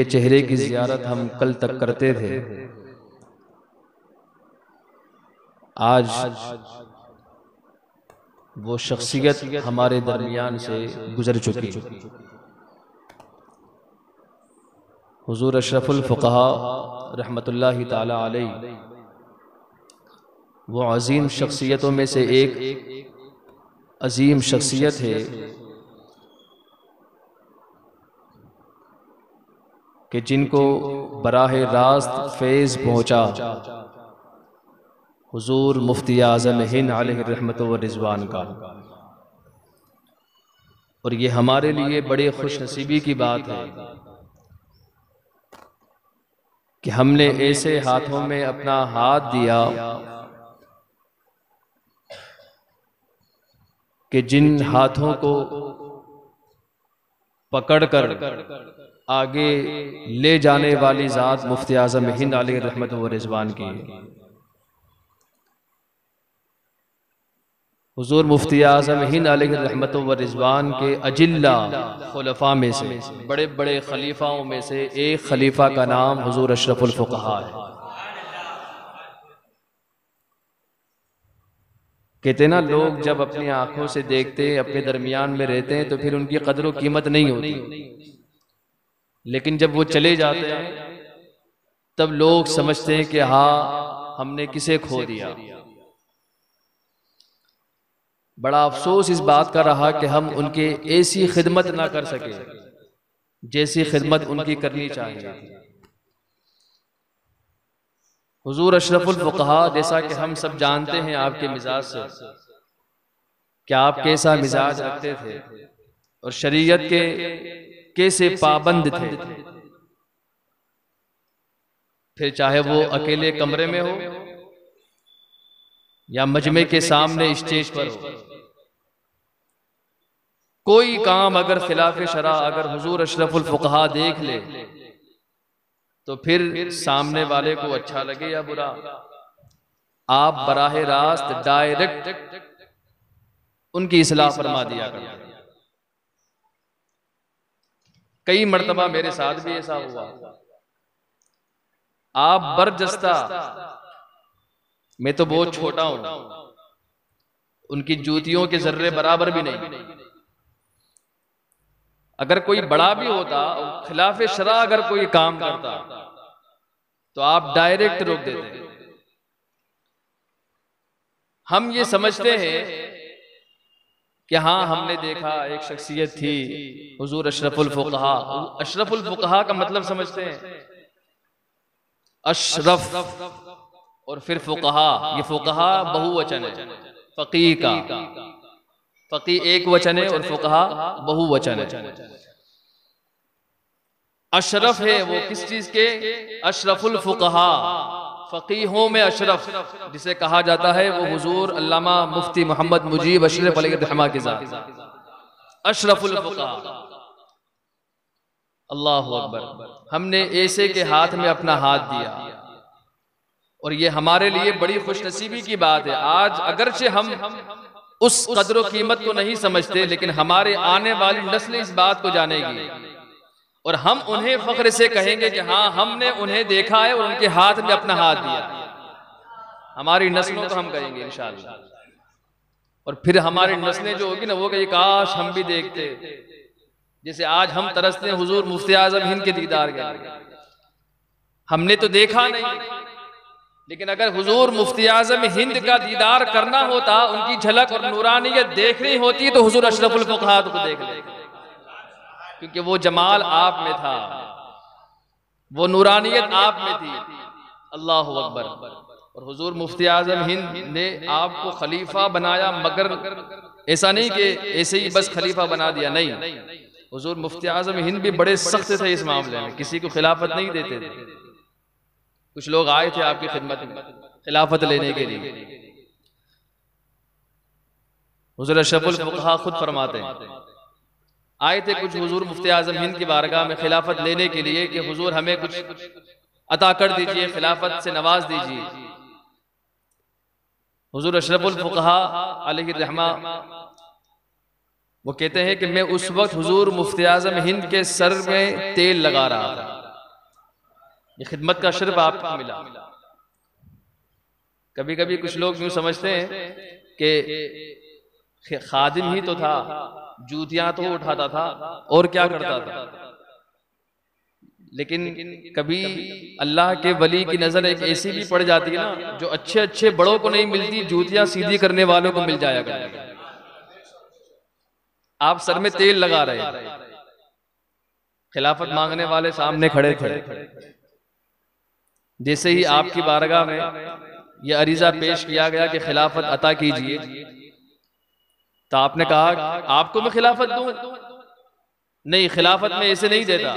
जिनके चेहरे की ज़ियारत हम कल तक करते थे, आज वो शख्सियत हमारे दरमियान से गुजर चुकी। हुजूर अशरफुल फ़ुक़हा रहमतुल्लाहि ताला अलैहि वो अज़ीम शख्सियतों में से एक अज़ीम शख्सियत है कि जिनको बराह रास्त फैज़ पहुँचा हुजूर मुफ्ती आज़म हिंद अलैहि रहमत व रिज़वान का। और ये हमारे लिए बड़े खुशनसीबी की बात है कि हमने ऐसे हाथों में अपना हाथ दिया कि जिन हाथों को पकड़कर आगे ले जाने वाली ज़ात मुफ्ती आज़म हिंद अलैहि रहमत व रिज़वान की है। हुजूर मुफ्ती आज़म हिंद अलैहि रहमत व रिज़वान के अजिल्ला खुलफा में से, बड़े बड़े खलीफाओं में से एक खलीफा का नाम हुजूर अशरफुल फ़ुक़हा है। कहते ना, लोग जब अपनी आंखों से देखते, अपने दरमियान में रहते हैं तो फिर उनकी कदर व कीमत नहीं होती, लेकिन जब वो चले जाते हैं तब लोग समझते हैं कि हाँ, हमने किसे खो दिया। बड़ा अफसोस इस बात का रहा कि हम उनके ऐसी खिदमत ना कर सके जैसी खिदमत उनकी करनी चाहिए। हुजूर अशरफुल फ़ुक़हा, जैसा कि हम सब जानते हैं आपके मिजाज से, कि आप कैसा मिजाज रखते थे और शरीयत के कैसे पाबंद थे। फिर चाहे वो अकेले कमरे में हो या मजमे के सामने स्टेज पर हो, कोई काम अगर खिलाफ शरा अगर हुजूर अशरफुल फ़ुक़हा देख ले तो फिर सामने वाले को अच्छा लगे या बुरा, आप बराह रास्त डायरेक्ट उनकी इस्लाह फरमा दिया करते। कई मर्तबा मेरे साथ भी ऐसा हुआ, आप बरजस्ता, मैं तो बहुत छोटा हूं, उनकी जूतियों के जर्रे बराबर भी नहीं, अगर कोई बड़ा भी होता, खिलाफ शरा अगर कोई काम करता तो आप डायरेक्ट रोक देते। हम ये समझते हैं कि हाँ, हमने देखा एक शख्सियत थी हुजूर अशरफुल फ़ुक़हा। अशरफुल फ़ुक़हा का मतलब समझते हैं, अशरफ और फिर फ़ुक़हा। ये फ़ुक़हा बहुवचन है, फ़क़ीह का, फ़क़ीह एक वचन है और फ़ुक़हा बहुवचन है। अशरफ है वो किस चीज के? अशरफुल फ़ुक़हा, फ़क़ीहों में अशरफ जिसे कहा जाता है वो हुजूर अल्लामा मुफ्ती मोहम्मद मुजीब अशरफ अलैहि रहमा के ज़ात, अशरफुल फ़ुक़हा। अल्लाहु अकबर। हमने ऐसे के हाथ में अपना हाथ दिया और ये हमारे लिए बड़ी खुशनसीबी की बात है। आज अगरचे हम उस कदर कीमत को नहीं समझते, लेकिन हमारे आने वाली नस्ल इस बात को जानेगी और हम उन्हें फख्र से कहेंगे कि हाँ, हमने उन्हें देखा है और उनके हाथ में अपना हाथ दिया। हमारी नस्लों को हम कहेंगे इंशाअल्लाह। और फिर हमारी नस्लें जो होगी ना, वो कहेगी काश हम भी देखते, जैसे आज हम तरसते हैं हुजूर मुफ्ती आज़म हिंद के दीदार के लिए। हमने तो देखा नहीं, लेकिन अगर हुजूर मुफ्ती आज़म हिंद का दीदार करना होता, उनकी झलक और नूरानियत देखनी होती तो हुजूर अशरफुल फ़ुक़हा को देख ले, क्योंकि वो जमाल आप में था, वो नूरानियत आप में थी। अल्लाहु अकबर। और हुजूर मुफ्ती आज़म हिंद ने आपको खलीफा बनाया, मगर ऐसा नहीं कि ऐसे ही बस खलीफा बना दिया, नहीं। हुजूर मुफ्ती आज़म हिंद भी बड़े सख्त थे इस मामले में, किसी को खिलाफत नहीं देते थे। कुछ लोग आए थे आपकी खिदमत में खिलाफत लेने के लिए। हुजूर अशरफुल फ़ुक़हा खुद फरमाते हैं, आए थे कुछ हुजूर मुफ्ती आज़म हिंद की बारगाह में खिलाफत लेने के लिए कि हुजूर हमें कुछ अता कर दीजिए, खिलाफत से नवाज दीजिए। हुजूर अशरफुल फ़ुक़हा अलैहि रहमा वो कहते हैं कि मैं उस वक्त हुजूर मुफ्ती आज़म हिंद के सर में तेल लगा रहा था, ये खिदमत का शर्फ आपको मिला। कभी कभी कुछ लोग यूं समझते हैं कि खादिम ही तो था, जूतियां तो उठाता था और क्या करता था। लेकिन कभी अल्लाह के वली की नजर एक ऐसी भी पड़ जाती है ना, जो अच्छे अच्छे बड़ों को नहीं मिलती, जूतियां सीधी करने वालों को मिल जाया करती। आप सर में तेल लगा रहे हैं, खिलाफत मांगने वाले सामने खड़े थे, जैसे ही आपकी बारगाह में यह अरीजा पेश किया गया कि खिलाफत अता कीजिए, तो आपने कहा आपको मैं खिलाफत दूं? नहीं, खिलाफत में ऐसे नहीं देता,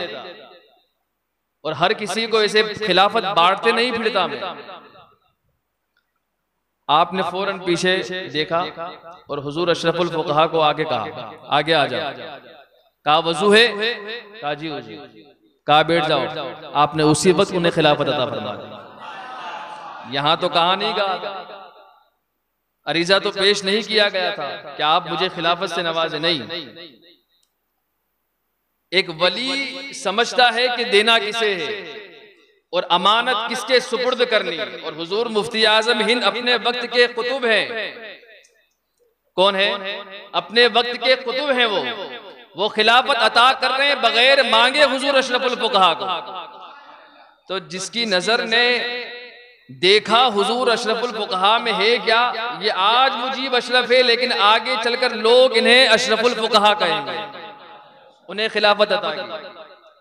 और हर किसी को ऐसे खिलाफत बांटते नहीं फिरता मैं। आपने फौरन पीछे देखा और हुजूर अशरफुल फुकहा को आगे कहा, आगे आ जाओ। कहा वजू है? कहा जी वजू। कहा बैठ जाओ। आपने उसी वक्त उन्हें खिलाफत अता फरमा दी। यहां तो कहा नहीं कहा, अरीजा तो पेश नहीं किया गया था कि आप मुझे खिलाफत से नवाजे, नहीं। एक वली समझता है कि देना किसे है और अमानत किसके सुपुर्द करनी है। और हुजूर मुफ्ती आजम हिंद अपने वक्त के कुतुब हैं। कौन है? अपने वक्त के कुतुब हैं। वो खिलाफत अता कर रहे हैं बगैर मांगे हुजूर अशरफुल फुकहा को। तो जिसकी नजर ने देखा हुजूर अशरफुल फुकहा में है क्या, ये आज मुजीब अशरफ है, लेकिन आगे चलकर लोग इन्हें अशरफुल फुकहा कहेंगे, उन्हें खिलाफत अता की।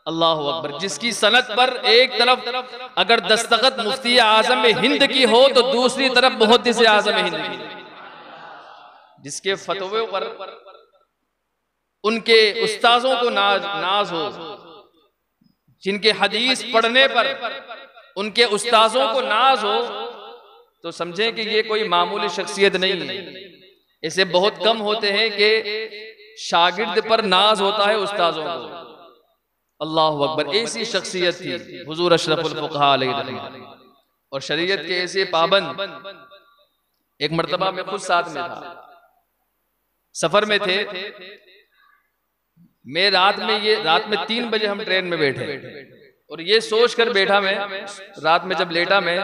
अल्लाहु अकबर। जिसकी सनद पर एक तरफ अगर दस्तखत मुफ्ती आजम हिंद की हो तो दूसरी तरफ मुहद्दिस आजम हिंद की, जिसके फतवे पर उनके उस्ताजों को नाज हो, जिनके हदीस पढ़ने पर उनके उस्ताजों को नाज हो, तो समझें कि ये कोई मामूली शख्सियत नहीं है। ऐसे बहुत कम होते हैं कि शागिर्द पर नाज होता है उस्ताजों को। अल्लाहु अकबर। ऐसी शख्सियत थी हुजूर अशरफुल फुकहा अलैहि रहमत। और शरीयत के ऐसे पाबंद। एक मर्तबा में खुद साथ में था, सफर में थे, मैं रात में 3 बजे हम ट्रेन में बैठे, और ये सोच कर बैठा मैं, रात में जब लेटा मैं,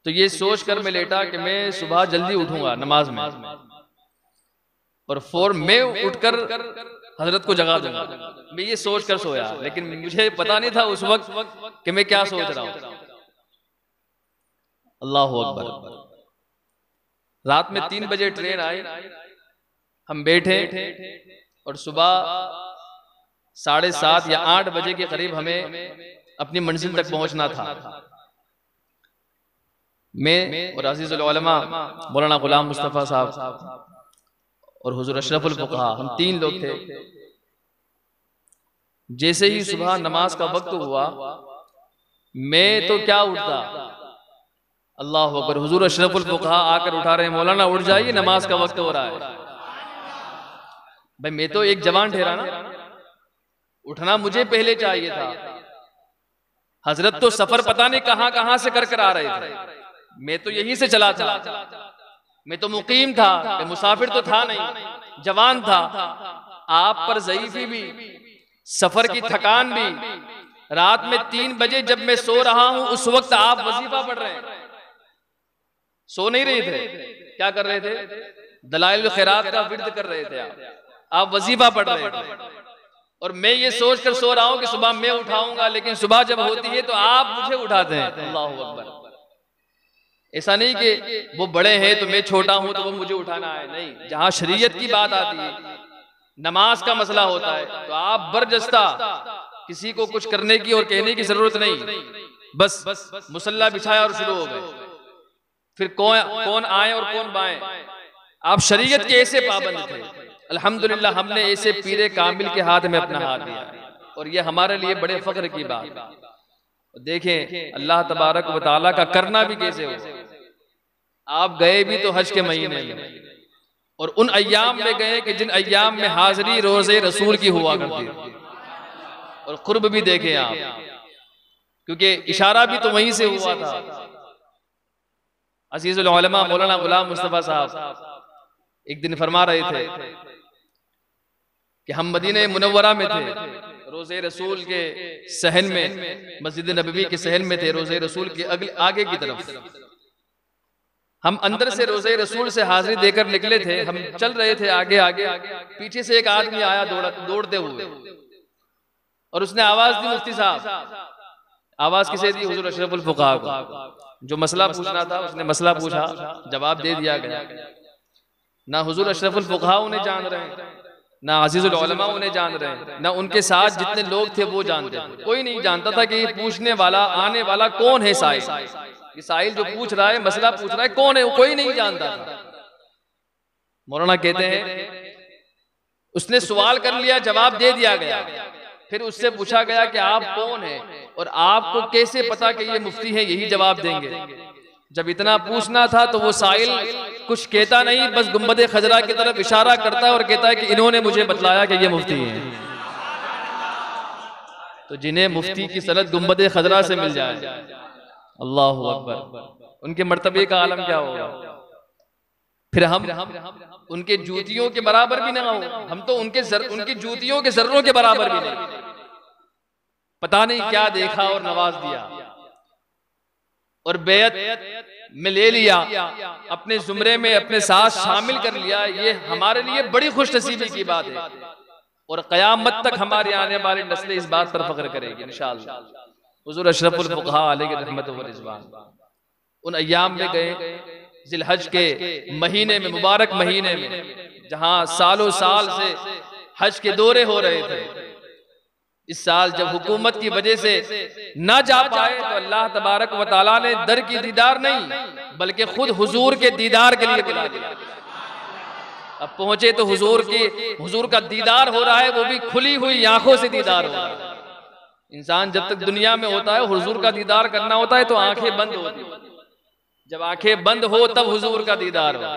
तो ये सोच कर मैं लेटा कि मैं सुबह जल्दी उठूंगा नमाज में, और मैं उठकर हजरत को जगा दूंगा। मैं ये सोच कर सोया, लेकिन मुझे पता नहीं था उस वक्त कि मैं क्या सोच रहा हूं। अल्लाहु अकबर। रात में 3 बजे ट्रेन आई, हम बैठे, और सुबह 7:30 या 8 बजे के करीब हमें अपनी मंजिल तक पहुंचना था। मैं और अजीजुल उलमा मौलाना गुलाम मुस्तफा साहब और हुजूर अशरफुल फुकहा, हम 3 लोग थे। जैसे ही सुबह नमाज का वक्त हुआ, मैं तो क्या उठता, अल्लाह अकबर। हुजूर अशरफुल फुकहा आकर उठा रहे हैं, मौलाना उठ जाइए, नमाज का वक्त हो रहा है। भाई मैं तो एक जवान ठहरा ना, उठना मुझे पहले चाहिए था। हजरत तो सफर पता नहीं कहां कहां से कर आ रहे थे, मैं तो यहीं से चला था। मैं तो मुकीम था, मुसाफिर तो था नहीं, जवान था। आप पर ज़ईफ़ी भी, सफर की थकान भी। रात में 3 बजे जब मैं सो रहा हूं, उस वक्त आप वजीफा पढ़ रहे हैं। सो नहीं रहे थे, क्या कर रहे थे? दलाइल खैरात का विर्द कर रहे थे आप वजीफा पढ़ रहे थे। और मैं ये सोच कर सो रहा हूं कि सुबह मैं उठाऊंगा, लेकिन सुबह जब होती है तो आप मुझे उठाते हैं। अल्लाहु अकबर। ऐसा नहीं कि वो बड़े हैं तो मैं छोटा हूं तो वो मुझे उठाना है, नहीं। जहां शरीयत की बात आती है, नमाज का मसला होता है, तो आप बरजस्ता, किसी को कुछ करने की और कहने की जरूरत नहीं, बस मुसल्ला बिछाया और शुरू हो गए। फिर कौन आए और कौन बाएं। आप शरीयत के ऐसे पाबंद थे। अल्हम्दुलिल्लाह हमने ऐसे पीरे कामिल के हाथ में अपना हाथ दिया, और ये हमारे लिए बड़े फख्र की बात। देखें अल्लाह तबारक व तआला का करना भी कैसे हो। आप गए भी तो हज के महीने में, और उन अय्याम में गए कि जिन अय्याम में हाजिरी रोजे रसूल की हुआ करती थी, और कुर्ब भी देखें आप, क्योंकि इशारा भी तो वहीं से हुआ था। अजीजुल उलमा मौलाना गुलाम मुस्तफा साहब एक दिन फरमा रहे थे कि हम मदीने मुनव्वरा में थे, रोज़े रसूल के सहन में, मस्जिद नबवी के सहन में थे, रोज़े रसूल के आगे की तरफ। हम अंदर से रोज़े रसूल से हाजिरी देकर निकले थे, हम चल रहे थे आगे आगे, पीछे से एक आदमी आया दौड़ते हुए और उसने आवाज दी, मुफ्ती साहब। आवाज किसे दी? हुजूर अशरफुल फुक़हा को। जो मसला पूछना था उसने मसला पूछा, जवाब दे दिया गया। ना हुजूर अशरफुल फुक़हा उन्हें जान रहे हैं, ना अज़ीज़ुल उलमा उन्हें जान रहे हैं, ना उनके साथ जितने लोग थे वो जानते थे। कोई नहीं जानता था कि ये पूछने वाला, आने वाला कौन है। साइल, ये साइल जो पूछ रहा है, मसला पूछ रहा है, कौन है? कोई नहीं जानता था। मौलाना कहते हैं उसने सवाल कर लिया, जवाब दे दिया गया। फिर उससे पूछा गया कि आप कौन हैं और आपको कैसे पता कि ये मुफ्ती है, यही जवाब देंगे। जब इतना पूछना था तो वो साइल कुछ कहता नहीं, बस गुंबद खजरा की तरफ इशारा करता है और कहता है कि इन्होंने मुझे बतलाया कि ये मुफ्ती हैं। तो जिन्हें मुफ्ती की सनद गुंबद खजरा से मिल जाए, अल्लाहु अकबर, उनके मर्तबे का आलम क्या होगा। फिर हम उनके जूतियों के बराबर भी ना हो, हम तो उनकी जूतियों के जर्रों के बराबर भी नहीं। पता नहीं क्या देखा और नवाज दिया और बेयत में ले लिया, अपने जुमरे में अपने साथ शामिल कर लिया। ये हमारे लिए बड़ी खुशनसीबी की बात है और क़यामत तक हमारे आने वाली नस्लें इस बात पर फख्र करेगी इंशाअल्लाह। हुज़ूर अशरफुल फुक़हा अलैहि रहमत व रिज़वान उन अय्याम में गए, ज़िलहज के महीने में, मुबारक महीने में, जहां सालों साल से हज के दौरे हो रहे थे। इस साल जब हुकूमत की वजह से ना जा पाए तो अल्लाह तबारक व तआला ने दर की दीदार नहीं बल्कि खुद हुजूर के दीदार के लिए बुला दिया। अब पहुंचे तो हुजूर का दीदार हो रहा है, वो भी खुली हुई आंखों से दीदार हो रहा है। इंसान जब तक दुनिया में होता है, हुजूर का दीदार करना होता है तो आंखें बंद होती है। जब आंखें बंद हो तब हुजूर का दीदार हो,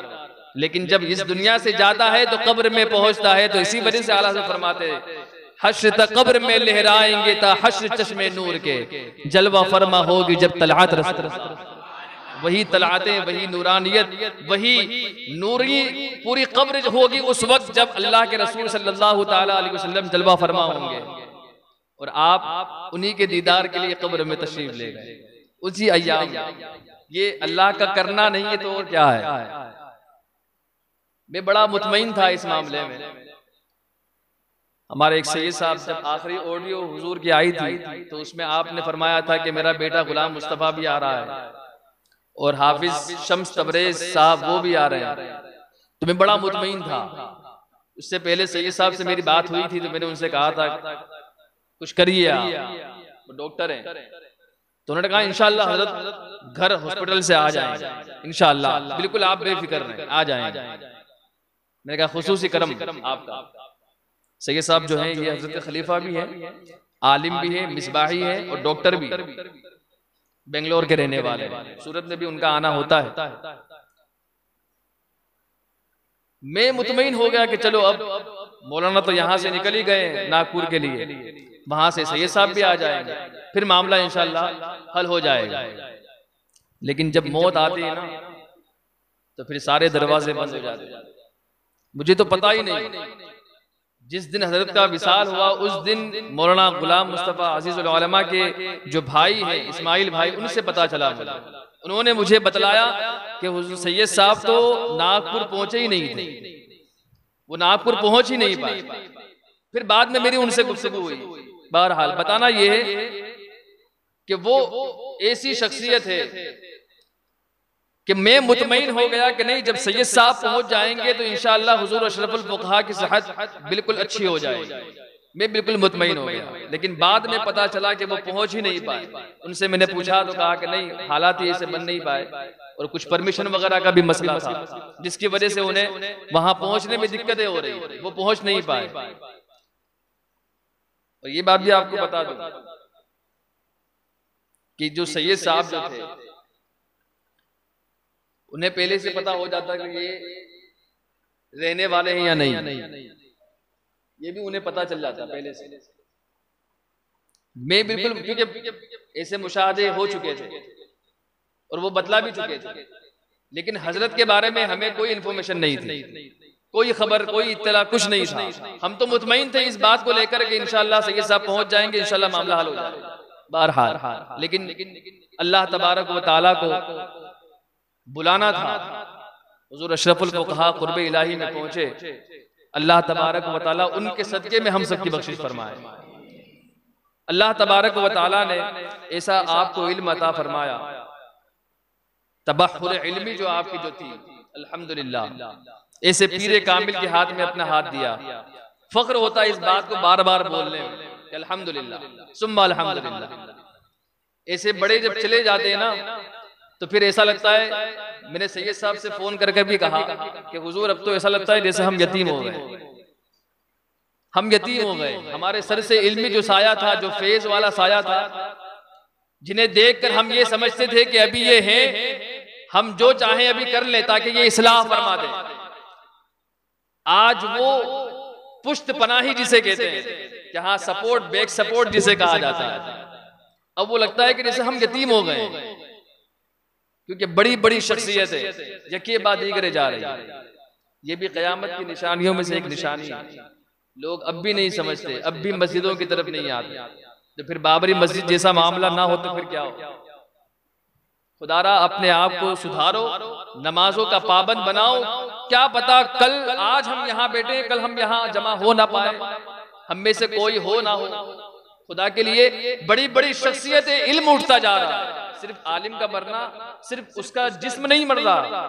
लेकिन जब इस दुनिया से जाता है तो कब्र में पहुंचता है। तो इसी वजह से आला हज़रत फरमाते हैं, हश्र तक कब्र में लहराएंगे ता हश्र चश्मे नूर के, जलवा फरमा होगी जब तलआत रस। वही तलआतें, वही नूरानियत, वही नूरी पूरी कब्र होगी उस वक्त जब अल्लाह के रसूल सल्लल्लाहु ताला अलैहि वसल्लम जलवा फरमा होंगे और आप उन्हीं के दीदार के लिए कब्र में तशरीफ ले गए उसी अय्याम। ये अल्लाह का करना नहीं है तो और क्या है। मैं बड़ा मुतमईन था इस मामले में। हमारे एक सैयद साहब जब आखिरी ऑडियो हुजूर की आई थी तो उसमें आपने फरमाया था कि मेरा बेटा गुलाम मुस्तफ़ा भी आ रहा है और हाफिज शम्स तबरेज साहब वो भी आ रहे हैं। तो मैं बड़ा मुतमईन था। उससे पहले सैयद साहब से मेरी बात हुई थी तो मैंने उनसे कहा था कुछ करिए, वो डॉक्टर हैं। तो उन्होंने कहा इंशाअल्लाह हजरत घर हॉस्पिटल से आ जाएंगे इंशाअल्लाह, बिल्कुल आप बेफिक्र रहें, आ जाएंगे। मैंने कहा खुसूसी करम आपका। सैयद साहब जो हैं ये हजरत खलीफा भी हैं, आलिम भी है, मिसबाही है और डॉक्टर भी, बेंगलोर के रहने वाले हैं। सूरत में भी उनका आना होता है। मैं मुतमईन हो गया कि चलो अब मौलाना तो यहाँ से निकल ही गए नागपुर के लिए, वहां से सैयद साहब भी आ जाएंगे, फिर मामला इंशाअल्लाह हल हो जाएगा। लेकिन जब मौत आती है ना तो फिर सारे दरवाजे बंद हो जाते हैं। मुझे तो पता ही नहीं, जिस दिन हजरत का विसाल हुआ उस दिन मौलाना गुलाम मुस्तफ़ा अज़ीज़ुल उलमा के जो भाई हैं इस्माइल भाई, उनसे पता चला मुझे। उन्होंने मुझे बतलाया कि हुज़ूर सैयद साहब तो नागपुर पहुंचे ही नहीं थे, वो नागपुर पहुंच ही नहीं पाए। फिर बाद में मेरी उनसे गुफ्तगू हुई। बहरहाल बताना यह है कि वो ऐसी शख्सियत है कि मैं मुतमईन हो गया कि नहीं, जब सैयद साहब पहुंच जाएंगे तो इंशाअल्लाह हुजूर अशरफुल फुक़हा की सेहत बिल्कुल अच्छी हो जाएगी। मैं बिल्कुल मुतमईन हो गया। लेकिन बाद में पता चला कि वो पहुंच ही नहीं पाए। उनसे मैंने पूछा तो कहा कि नहीं, हालात ही ऐसे बन नहीं पाए और कुछ परमिशन वगैरह का भी मसला था जिसकी वजह से उन्हें वहां पहुंचने में दिक्कतें हो रही, वो पहुंच नहीं पाए। और ये बात भी आपको बता दूं कि जो सैयद साहब जो थे उन्हें पहले से पता हो जाता कि ये रहने वाले हैं या नहीं, ये भी उन्हें पता चल जाता पहले से। मैं बिल्कुल, क्योंकि ऐसे मुशाहदे हो चुके थे और वो बतला भी चुके थे, लेकिन हजरत के बारे में हमें कोई इंफॉर्मेशन नहीं थी, कोई खबर, कोई इत्तला, कुछ नहीं था। हम तो मुतमईन थे इस बात को लेकर कि इंशाअल्लाह सैयद साहब पहुंच जाएंगे, इंशाअल्लाह मामला हल हो जाएगा। बहरहाल लेकिन अल्लाह तबारक व तआला को बुलाना था। हुजूर अशरफुल फुक़हा क़ुर्ब इलाही में पहुंचे। अल्लाह तबारक व तआला उनके सदके में हम सबकी बख्शिश फरमाए। अल्लाह तबारक व तआला ने ऐसा आपको इल्म अता फरमाया, तबहुर इल्मी जो आपकी जो थी, अल्हम्दुलिल्लाह, ऐसे पीरे कामिल के हाथ में अपना हाथ दिया। फख्र होता है इस बात को बार बार बोलने में, अल्हम्दुलिल्लाह सुम्मा अल्हम्दुलिल्लाह। ऐसे बड़े जब चले जाते हैं ना तो फिर ऐसा लगता है, मैंने सैयद साहब से फोन करके भी कहा कि हुजूर अब तो ऐसा लगता है जैसे हम यतीम हो गए, हम यतीम हो गए। हमारे सर से इल्मी जो साया था, जो फेज वाला साया था, जिन्हें देखकर हम ये समझते थे कि अभी ये हैं, हम जो चाहें अभी कर ले ताकि ये इस्लाह फरमा दे, आज वो पुश्त पनाही जिसे कहते हैं, जहां सपोर्ट, बैक सपोर्ट जिसे कहा जाता है, अब वो लगता है कि जैसे हम यतीम हो गए, क्योंकि बड़ी बड़ी शख्सियतें यके बाद दीगरे जा रही है। ये भी क़यामत की निशानियों में से एक निशानी है। लोग अब भी नहीं समझते, अब भी मस्जिदों की तरफ नहीं आते। तो फिर बाबरी मस्जिद जैसा मामला ना हो तो फिर क्या हो। खुदारा अपने आप को सुधारो, नमाजों का पाबंद बनाओ। क्या पता कल, आज हम यहाँ बैठे, कल हम यहाँ जमा हो ना पाए, हम में से कोई हो ना हो। खुदा के लिए बड़ी बड़ी शख्सियतें, इल्म उठता जा रहा है। सिर्फ आलिम का मरना, सिर्फ उसका जिस्म नहीं मर रहा,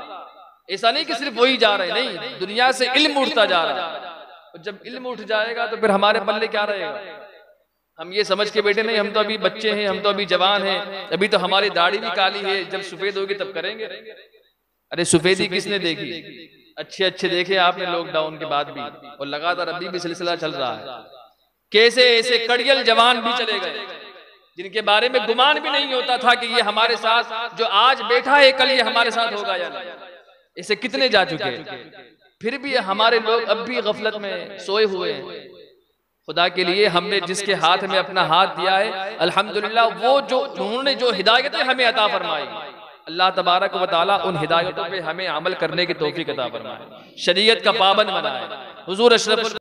ऐसा नहीं कि सिर्फ वही जा रहे, नहीं, दुनिया से इल्म उठता जा रहा है। और जब इल्म उठ जाएगा तो फिर हमारे पल्ले क्या रहेगा। हम ये समझ के बैठे नहीं, हम तो अभी बच्चे हैं, हम तो अभी जवान हैं, अभी तो हमारी दाढ़ी भी काली है, जब सफेद होगी तब करेंगे। अरे सफेदी किसने देखी, अच्छे अच्छे देखे आपने लॉकडाउन के बाद भी, और लगातार अभी भी सिलसिला चल रहा है। कैसे ऐसे कड़ियल जवान भी चले गए जिनके बारे में गुमान भी नहीं होता था कि ये हमारे साथ जो आज बैठा है कल ये हमारे साथ होगा या नहीं। ऐसे कितने जा चुके हैं, फिर भी हमारे लोग अब भी गफलत में सोए हुए हैं। खुदा के लिए हमने जिसके हाथ में अपना हाथ दिया है, अल्हम्दुलिल्लाह, वो जो उन्होंने जो हिदायतें हमें अता फरमाई, अल्लाह तबारक व तआला उन हिदायतों पे हमें अमल करने की तौफीक अता फरमाए, शरीयत का पाबंद बनाए। हुजूर अशरफ